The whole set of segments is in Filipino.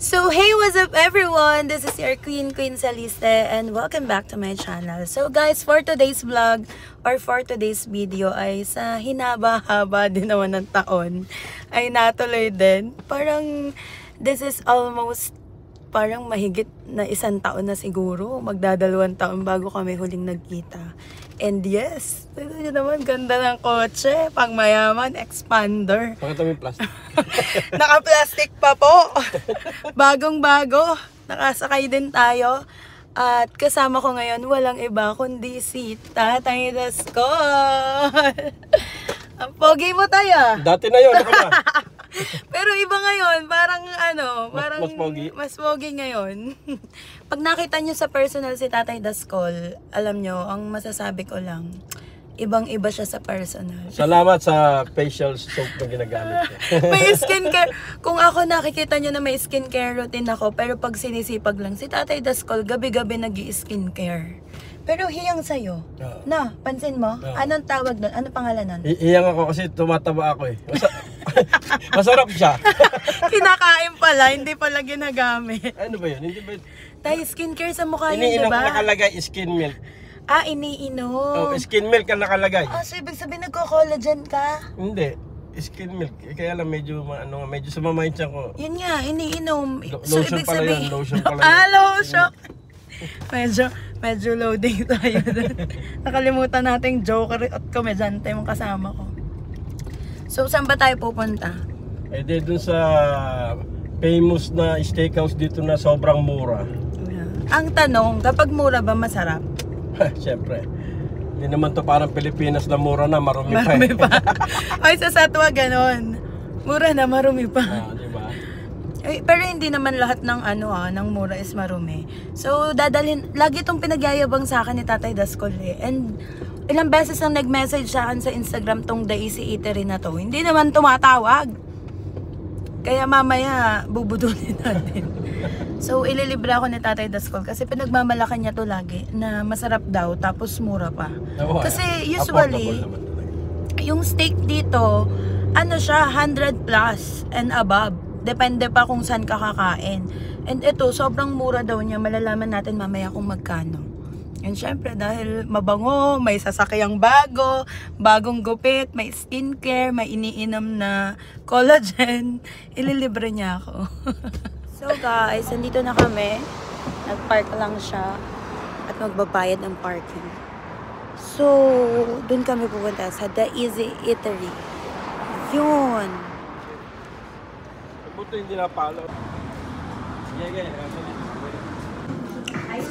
So hey, what's up everyone? This is your Queen Saliste and welcome back to my channel. So guys, for today's vlog or for today's video ay sa hinaba-haba din naman ng taon ay natuloy din. Parang this is almost parang mahigit na 1 taon na siguro. Magdadalawang taon bago kami huling nagkita. And yes, ito nyo naman, ganda ng kotse, pang mayaman, expander. Pakita mo yung plastic. Naka-plastic pa po. Bagong-bago. Nakasakay din tayo. At kasama ko ngayon, walang iba kundi si Tatay Dascol. Ang pogi mo tayo. Dati na yun, ako na. Pero iba ngayon, parang parang mas pogi. Mas pogi ngayon. Pag nakita nyo sa personal si Tatay Dascol, alam nyo, ang masasabi ko lang, ibang-iba siya sa personal. Salamat sa facial soap na ginagamit ko. May skincare. Kung ako nakikita nyo na may skincare routine ako, pero pag sinisipag lang, si Tatay Dascol, gabi-gabi nag-i-skincare. Pero hiyang sa'yo. Na, pansin mo? Anong tawag doon? Ano pangalan nun? Hiyang ako kasi tumataba ako eh. Masarap siya. Kinakain pala, hindi pala ginagamit. Ano ba yun? Hindi ba? Tayo, skincare sa mukha yun, Iniinom diba? nakalagay, skin milk. Ah, iniinom. Oh, skin milk ang nakalagay. Ah, so ibig sabihin nagko-collagen ka? Hindi. Skin milk. Kaya lang medyo, medyo sumama yung tiyan ko. Yun nga, iniinom. Lotion pala yun, lotion pala yun. Ah, lotion. Medyo loading tayo dun. Nakalimutan nating joker at komedyante yung kasama ko. So, saan ba tayo pupunta? Eh, di dun sa famous na steakhouse dito na sobrang mura. Ang tanong, kapag mura ba masarap? Siyempre. Hindi naman to parang Pilipinas na mura na, marumi pa. Marumi pa. Ay, sa Satwa ganon. Mura na, marumi pa. Diba? Pero hindi naman lahat ng ng mura is marumi. So, lagi itong pinagyayabang sa akin ni Tatay Dascol eh. And ilang beses nang nag-message sa akin sa Instagram tong The Easy Eatery na to. Hindi naman tumatawag. Kaya mamaya, bubudulin natin. So, ililibre ako ni Tatay Dascol kasi pinagmamalakan niya to lagi na masarap daw tapos mura pa. Kasi usually, yung steak dito, siya, 100 plus and above. Depende pa kung saan ka kakain. And ito, sobrang mura daw niya. Malalaman natin mamaya kung magkano. And syempre, dahil mabango, may sasakyang bagong gupit, may skincare, may iniinom na collagen, ililibre niya ako. So guys, nandito na kami. Nag-park lang siya at magbabayad ng parking. So, dun kami pupunta sa The Easy Eatery. Yun. Buto hindi napalo. Sige.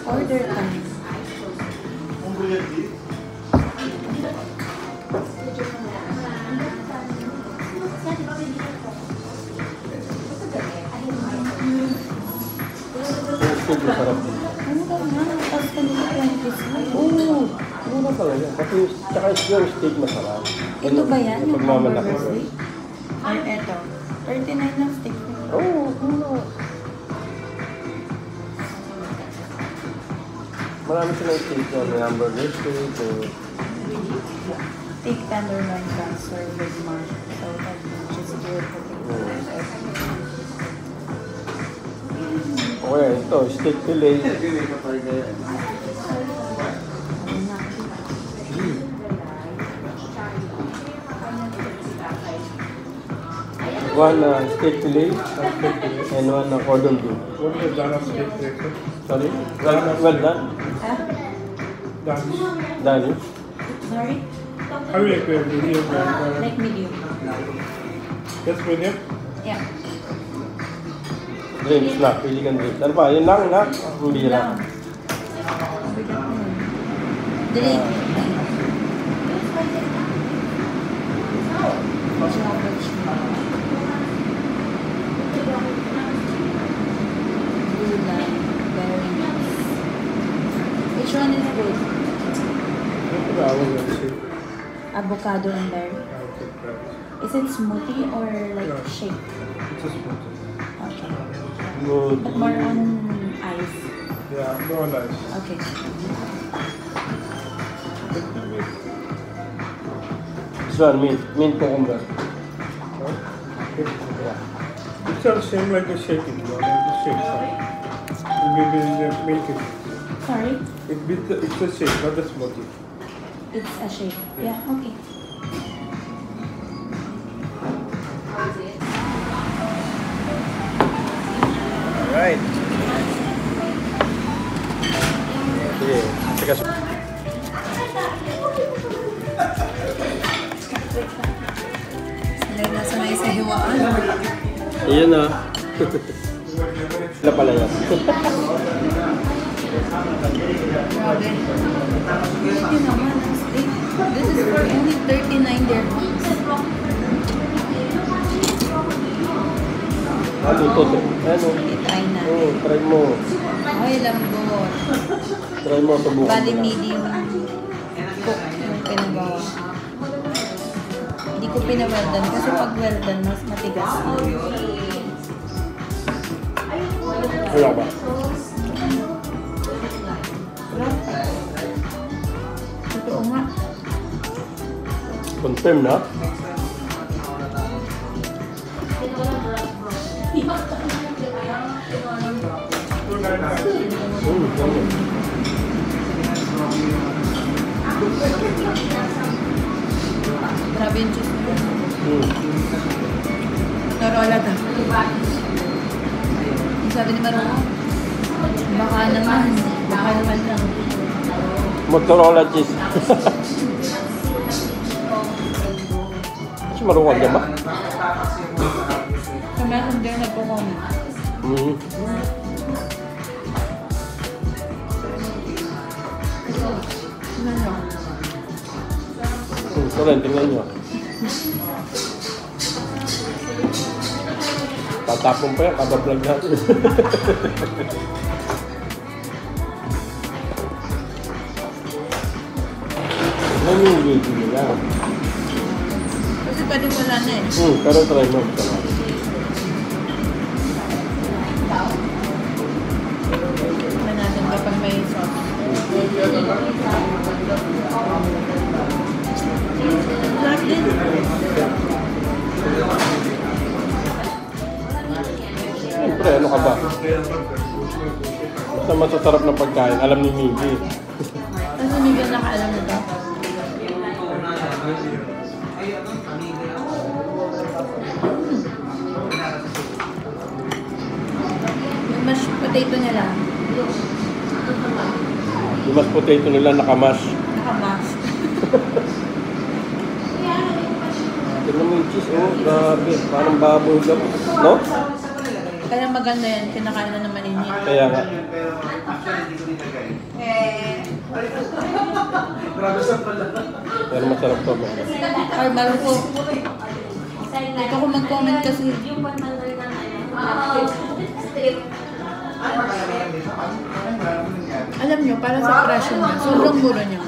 Order time. Mura pala yan. Kasi tsaka yung steak masarap. Ito ba yan? Yung pagmamalaki. hamburger steak? Ay, eto. 39 lang steak. Oo, mura. Marami silang steak na may hamburger steak. Steak tenderloin transfer with mash. So, which is good for Okay, ito, steak fillet. One steak fillet and one cordon bleu. What is the Dana steak breakfast? Sorry? Well done. Done. Sorry? How do you make it? Medium? Like medium. Just medium? Yeah. Drinks na, pili kang drinks. Ano pa? Yun lang na? Hindi lang. Drink. Which one is good? Avocado and berry. Is it smoothie or like shake? It's a smoothie. Okay. Good. But more on ice. Yeah, no nice. Okay. This one, mint cucumber. It's all same like a shaking. shake, sorry. Maybe milk it. Sorry? It's a shake, not a smoothie. It's a shake. Yeah, okay. Alright. Sige, sige. Sanay sa hiwaan. Iyan na. Sila pala yan. Grabe. Yun naman, ang steak. This is for only 39 dirhams. Ano to? Ano? I-try na. Oh, try mo. Ay, lambot. Try mo, subukan Bali mo na. medium cook yung pinagawa. Hindi ko pinaweldan kasi pag weldan, mas matigas na. Wala ba? Totoo nga. Confirm na? Grabe yung cheese nila. Narola ta. Yung sabi ni Maro, baka naman lang. Motorola cheese. Kasi maruwag niya ba? Kami akong din nagpo-comment. Ano? Ito rin, tingnan nyo. Tatapon pa yan, kada vlog natin. Ano yung video nila? Kasi pwede wala na eh. Pero try mo. Tignan natin kapag may sauce. Sarap din. Siyempre, ano ka ba? Basta masasarap na pagkain, alam ni Miggy. Ano hindi ka nakaalam na ba? Yung mashed potato nila, Yung mashed potato nila nakamash. nakamash. Tignan mo yung cheese, oh, grabe. Parang baboy lang. No? Kaya maganda yan, kinakain na naman init. Kaya nga. Pero masarap to. Or maruko. Ito ko mag-comment kasi. Alam nyo, para sa presyo niya, sobrang mura niya.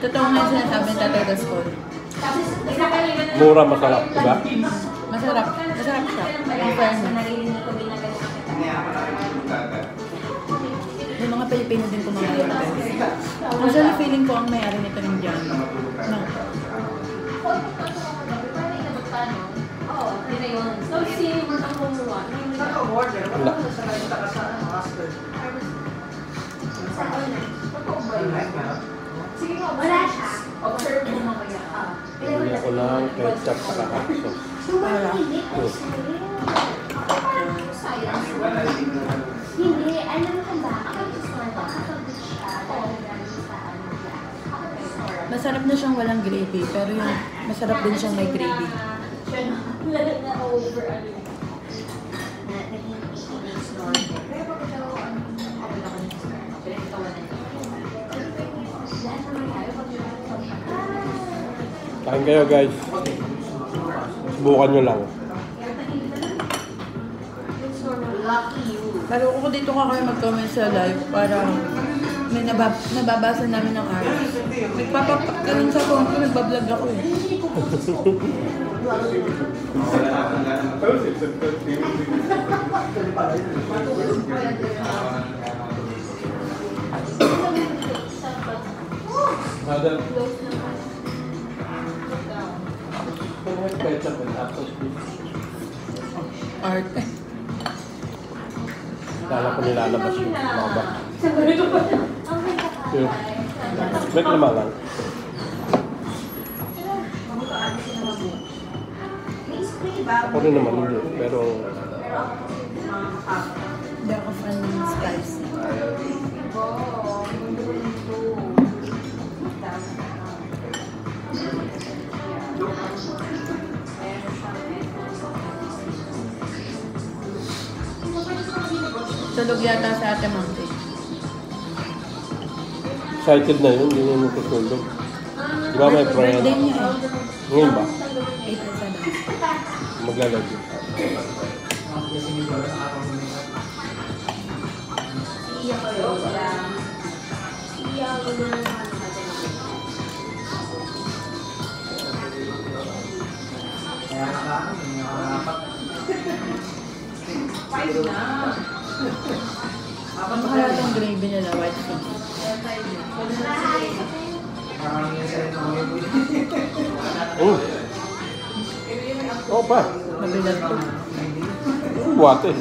Totoo nga yung sinasabi ng Tatay Gascon. Mura, masarap, diba? Masarap. Masarap siya. Ang fairness. Yung mga Pilipino din kumakain na tayo. Actually, feeling ko ang may-ari nito ng Diyan. No. Wala. Wala siya. Observe mo mamaya. Hindi ako ng ketchup sa hot sauce. Hindi, alam mo ba? Masarap na siyang walang gravy, pero yung masarap din siyang may gravy. Kain kayo guys. Subukan nyo lang. Pero ako dito ka kayo mag-comment sa live para may nababasa namin ng arts. Nagpapapakalun sa phone ko, nagbablog ako eh. Mother. Ketchup and hot sauce. Art. Kala ko nilalabas yung mga bak. Yun. May kalamangan. Ako rin naman hindi. Pero Hindi ako fan ng spicy. Tulog yata sa ate Monkey. excited na yun. Hindi na yung tutulog. Di ba may friend? Birthday niya eh. Ngayon ba? 8 na sana. Maglalagay. Ano kaya itong gravy nila, white sauce? Oo pa. Mabigat to. Buwate.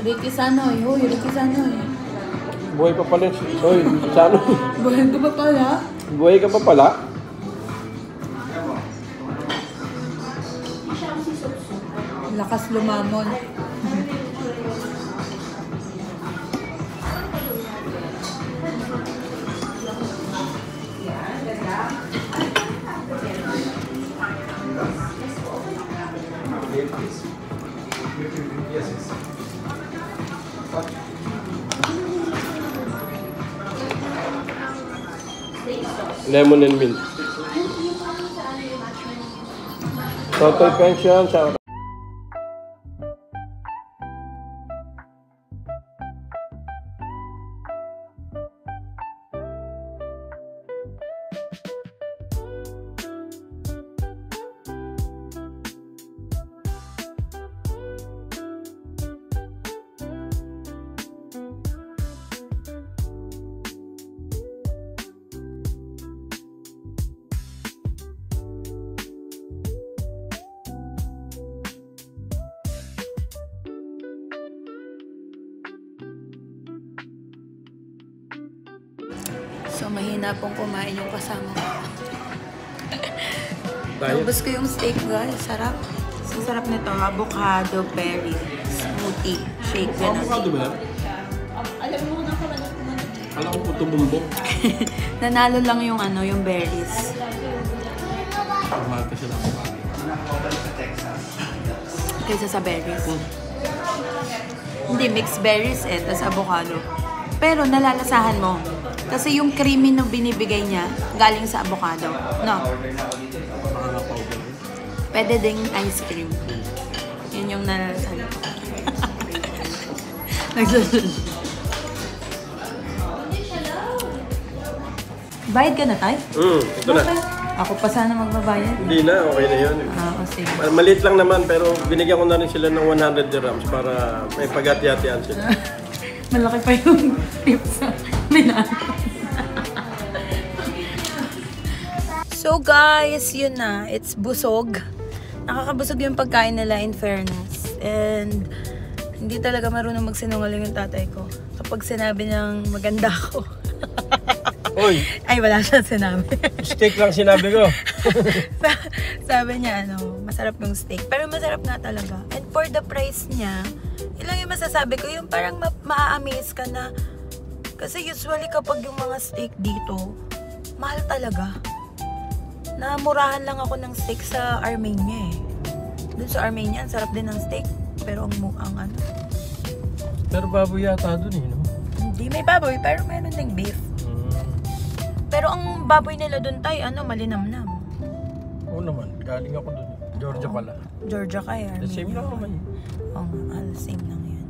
Ricky Sanoy. Hoy, Ricky Sanoy. Buhay pa pala. Oy, saan? Buhay ko pa pala? Buhay ka pa pala? Lakas lumamon. Lemon and mint. Total pension sa So, mahina pong kumain yung kasama ko. diet. Naubos ko yung steak, guys. Sarap. So, sarap nito. Avocado, berry, smoothie, shake, gano'n. Avocado ba yan? Alam ko puto bumbong. Nanalo lang yung ano, yung berries. Avocado sila avocado. Kaysa sa berries. Hindi, mixed berries eh, tas avocado. Pero nalalasahan mo. Kasi yung creamy na binibigay niya, galing sa avocado. No? Pwede ding ice cream. Yun yung nalalasahan ko. Bayad ka na, Tay? Ito na. Ako pa sana magbabayad. Hindi na, okay na yun. Ah, o sige. Maliit lang naman pero binigyan ko na rin sila ng 100 dirhams para may paghati-hatian sila. Malaki pa yung tips sa minano. So guys, yun na. It's busog. Nakakabusog yung pagkain nila in fairness. And hindi talaga marunong magsinungaling yung tatay ko. Kapag sinabi niyang maganda ako. Oy, Ay, wala siyang sinabi. steak lang sinabi ko. Sabi niya, ano, masarap yung steak. Pero masarap nga talaga. And for the price niya, yun lang yung masasabi ko, yung parang maa-amaze ka na. Kasi usually kapag yung mga steak dito, mahal talaga. Namurahan lang ako ng steak sa Armenia eh. Dun sa Armenia, ang sarap din ng steak. Pero ang ano, Pero baboy yata dun eh, no? hindi may baboy, pero meron ding beef. Pero ang baboy nila dun tayo, ano, malinamnam. Oo naman, galing ako dun. Georgia pala. Georgia kaya. The same lang naman yun. Oo nga, same lang yun.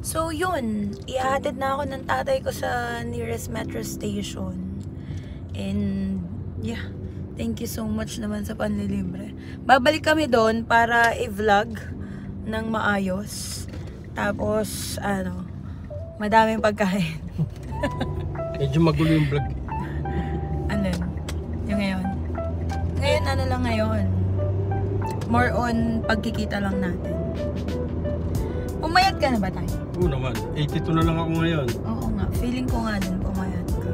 So yun, ihahatid na ako ng tatay ko sa nearest metro station. And yeah, thank you so much naman sa panlilibre. Babalik kami doon para i-vlog ng maayos. Tapos, ano, madaming pagkain. Medyo magulo yung vlog. Ano yun? Yung ngayon. Ngayon, ano lang ngayon? more on pagkikita lang natin. Pumayat ka na ba tayo? Oo naman. 82 na lang ako ngayon. Oo nga, feeling ko nga din pumayat ka.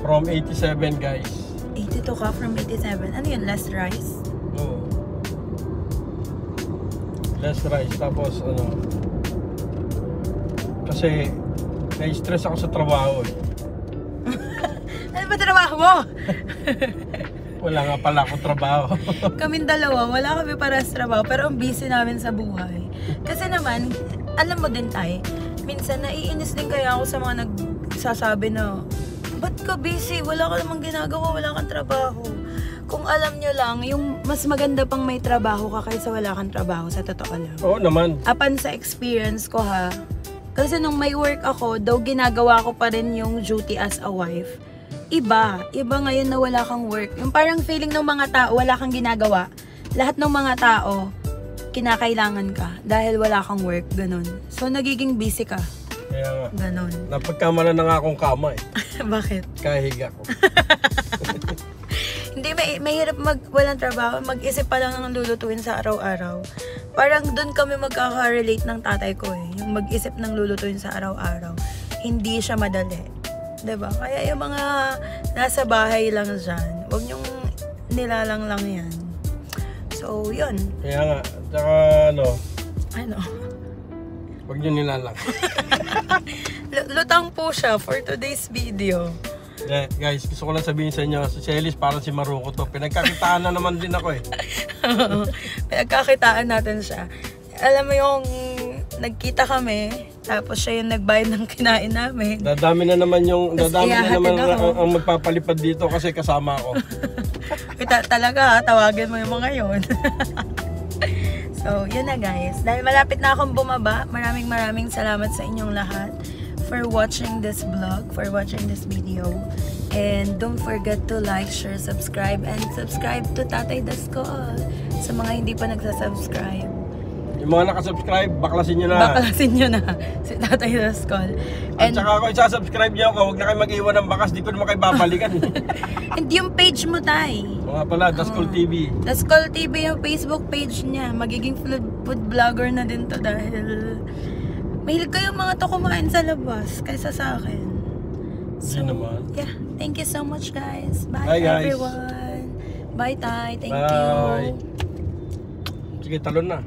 From 87 guys. 82 ka from 87. Ano yun, less rice? Oo. Less rice. Tapos ano. Kasi na-stress ako sa trabaho eh. Ano ba trabaho mo? Wala nga pala akong trabaho. Kaming dalawa, wala kami para sa trabaho, pero ang busy namin sa buhay. Kasi naman, alam mo din tayo, minsan naiinis din kaya ako sa mga nagsasabi na, ba't ka busy? Wala ka namang ginagawa, wala kang trabaho. Kung alam nyo lang, yung mas maganda pang may trabaho ka kaysa wala kang trabaho, sa totoo lang. Oo naman. Apan sa experience ko ha, kasi nung may work ako, daw ginagawa ko pa rin yung duty as a wife. Iba ngayon na wala kang work. Yung parang feeling ng mga tao, wala kang ginagawa. Lahat ng mga tao, kinakailangan ka dahil wala kang work, ganun. So, nagiging busy ka. Kaya nga. Ganun. Napagkamala na nga akong kama eh. Bakit? Kahiga ko. Hindi, mahirap walang trabaho. Mag-isip pa lang ng lulutuin sa araw-araw. Parang dun kami magkaka-relate ng tatay ko eh. Yung mag-isip ng lulutuin sa araw-araw. Hindi siya madali. 'Di ba? Kaya yung mga nasa bahay lang dyan, huwag nyong nilalang lang yan. So, yun. Kaya nga. Tsaka ano. Huwag nyo nilalang. Lutang po siya for today's video. Yeah, guys, gusto ko lang sabihin sa inyo, si Celis parang si Maruko to. Pinagkakitaan na naman din ako eh. Pinagkakitaan natin siya. Alam mo yung nagkita kami, tapos siya yung nagbayad ng kinain namin. Dadami na naman ihahatid ako. ang magpapalipad dito kasi kasama ako. Kita talaga ha, tawagin mo yung mga yun. So, yun na guys. Dahil malapit na akong bumaba, maraming salamat sa inyong lahat for watching this vlog, for watching this video. And don't forget to like, share, subscribe, and subscribe to Tatay Dascol. Sa mga hindi pa nagsasubscribe. Yung mga nakasubscribe, baklasin nyo na. Baklasin nyo na si Tatay Dascol. At saka ako isasubscribe nyo ako, huwag na kayo mag-iwan ng bakas, di ko naman kayo babalikan. Hindi yung page mo, Tay. Mga pala, Dascol TV. Dascol TV yung Facebook page niya. Magiging food vlogger na din to dahil mahilig kayong mga to kumain sa labas kaysa sa akin. So, naman. yeah. Thank you so much, guys. Bye, Bye, guys. everyone. Bye, Tay. Thank Bye. you. Sige, talon na.